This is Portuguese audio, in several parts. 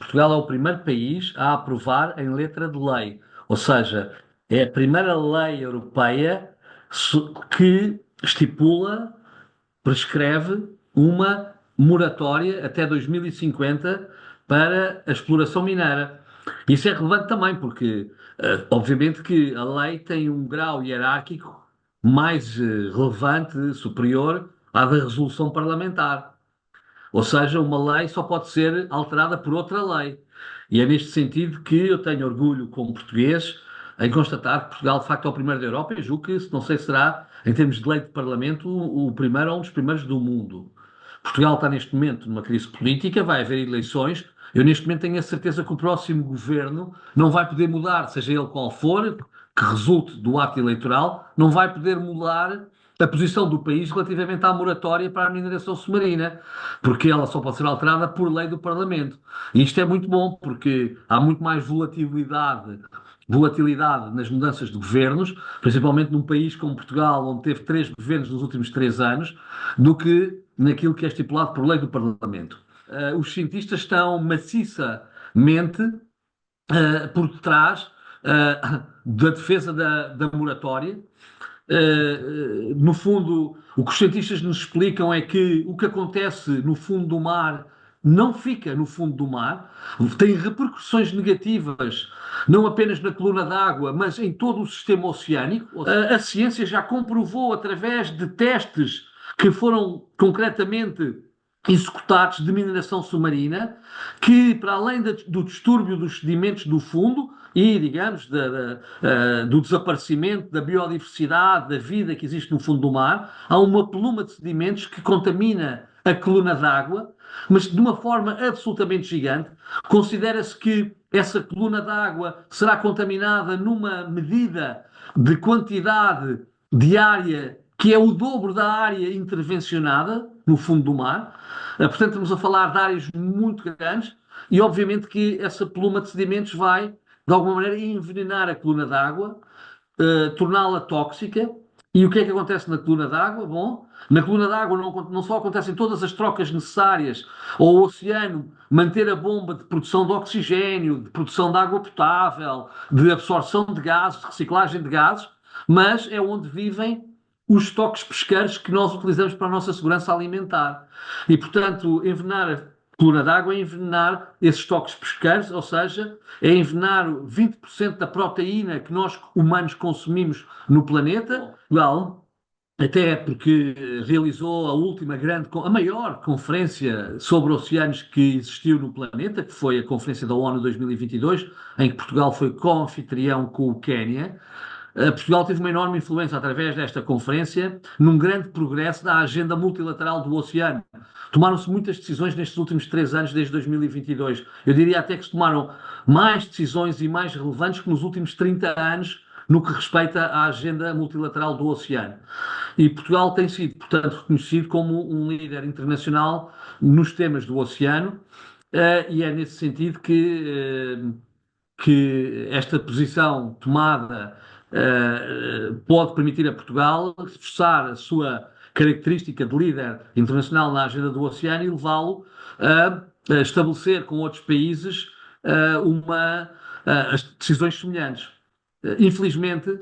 Portugal é o primeiro país a aprovar em letra de lei, ou seja, é a primeira lei europeia que estipula, prescreve uma moratória até 2050 para a exploração mineira. Isso é relevante também porque, obviamente, que a lei tem um grau hierárquico mais relevante, superior à da resolução parlamentar. Ou seja, uma lei só pode ser alterada por outra lei. E é neste sentido que eu tenho orgulho, como português, em constatar que Portugal, de facto, é o primeiro da Europa e julgo que, não sei se será, em termos de lei de Parlamento, o primeiro ou um dos primeiros do mundo. Portugal está neste momento numa crise política, vai haver eleições. Eu neste momento tenho a certeza que o próximo governo não vai poder mudar, seja ele qual for, que resulte do ato eleitoral, não vai poder mudar a posição do país relativamente à moratória para a mineração submarina, porque ela só pode ser alterada por lei do Parlamento. E isto é muito bom, porque há muito mais volatilidade nas mudanças de governos, principalmente num país como Portugal, onde teve três governos nos últimos 3 anos, do que naquilo que é estipulado por lei do Parlamento. Os cientistas estão maciçamente por detrás da defesa da moratória. No fundo, o que os cientistas nos explicam é que o que acontece no fundo do mar não fica no fundo do mar, tem repercussões negativas, não apenas na coluna d'água, mas em todo o sistema oceânico. A ciência já comprovou, através de testes que foram concretamente executados de mineração submarina, que para além do distúrbio dos sedimentos do fundo e, digamos, do desaparecimento da biodiversidade, da vida que existe no fundo do mar, há uma pluma de sedimentos que contamina a coluna d'água, mas de uma forma absolutamente gigante. Considera-se que essa coluna d'água será contaminada numa medida de quantidade diária que é o dobro da área intervencionada no fundo do mar. Portanto, estamos a falar de áreas muito grandes e, obviamente, que essa pluma de sedimentos vai, de alguma maneira, envenenar a coluna d'água, torná-la tóxica. E o que é que acontece na coluna d'água? Bom, na coluna d'água não só acontecem todas as trocas necessárias ao oceano manter a bomba de produção de oxigênio, de produção de água potável, de absorção de gases, de reciclagem de gases, mas é onde vivem os estoques pesqueiros que nós utilizamos para a nossa segurança alimentar. E, portanto, envenenar a coluna d'água é envenenar esses estoques pesqueiros, ou seja, é envenenar 20% da proteína que nós humanos consumimos no planeta. Well, até porque realizou a última a maior conferência sobre oceanos que existiu no planeta, que foi a Conferência da ONU 2022, em que Portugal foi co-anfitrião com o Quénia. Portugal teve uma enorme influência através desta conferência num grande progresso da agenda multilateral do oceano. Tomaram-se muitas decisões nestes últimos 3 anos, desde 2022. Eu diria até que se tomaram mais decisões e mais relevantes que nos últimos 30 anos no que respeita à agenda multilateral do oceano. E Portugal tem sido, portanto, reconhecido como um líder internacional nos temas do oceano, e é nesse sentido que esta posição tomada pode permitir a Portugal reforçar a sua característica de líder internacional na agenda do oceano e levá-lo a estabelecer com outros países as decisões semelhantes. Infelizmente,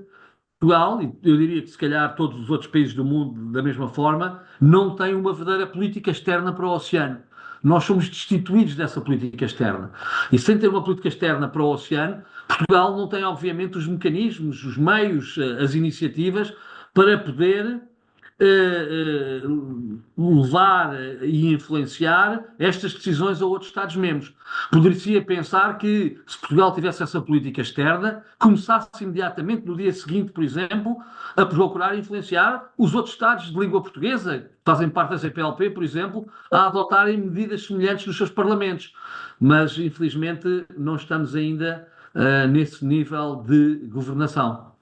Portugal, e eu diria que se calhar todos os outros países do mundo da mesma forma, não têm uma verdadeira política externa para o oceano. Nós somos destituídos dessa política externa. E sem ter uma política externa para o oceano, Portugal não tem, obviamente, os mecanismos, os meios, as iniciativas para poder levar e influenciar estas decisões a outros Estados-membros. Poderia pensar que, se Portugal tivesse essa política externa, começasse imediatamente, no dia seguinte, por exemplo, a procurar influenciar os outros Estados de língua portuguesa, que fazem parte da CPLP, por exemplo, a adotarem medidas semelhantes nos seus parlamentos. Mas, infelizmente, não estamos ainda nesse nível de governação.